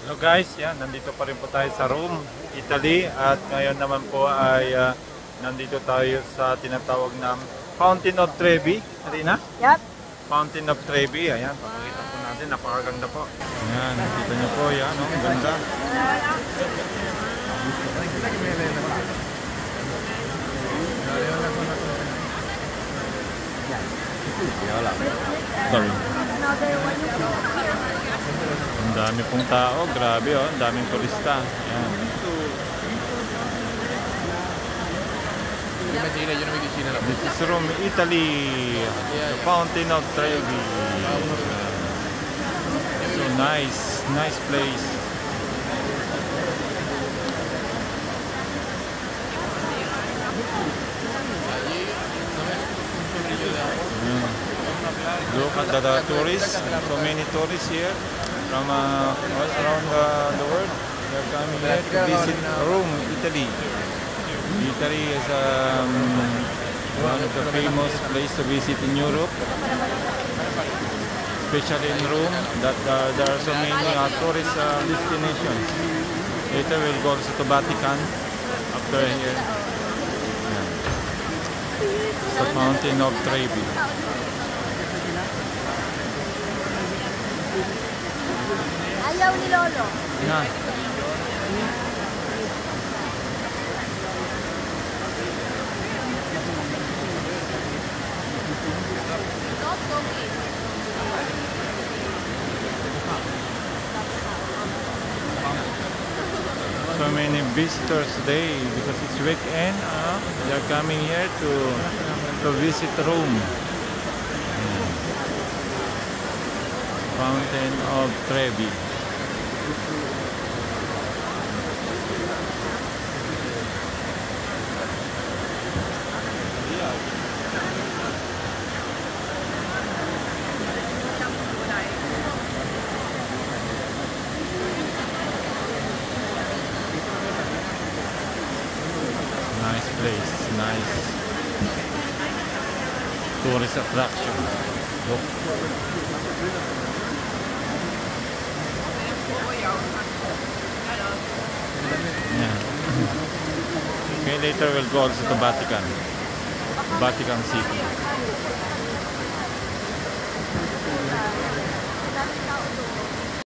Hello guys, yan, nandito pa rin po tayo sa Rome, Italy at ngayon naman po ay nandito tayo sa tinatawag na Fountain of Trevi. Arina? Yep. Fountain of Trevi, ayan, papakita po natin, napakaganda po. Ayan, nakita niyo po, yan, oh, ganda. Sorry. Ang dami pong tao, grabe oh, ang daming turista. Ayan. This is Rome, Italy, the Fountain of Trevi. So nice place. Look at the tourists, so many tourists here from all around the world. They're coming here to visit Rome, Italy. Italy is one of the famous places to visit in Europe, especially in Rome. That there are so many tourist destinations. Later we'll go also to Vatican after here. Yeah. The Fountain of Trevi. Ayaw ni Lolo. Na. So many visitors today because it's weekend. They're coming here to visit Rome. Fountain of Trevi. Nice place, nice tourist attraction. Look. Yeah. Okay, later we'll go also to Vatican City.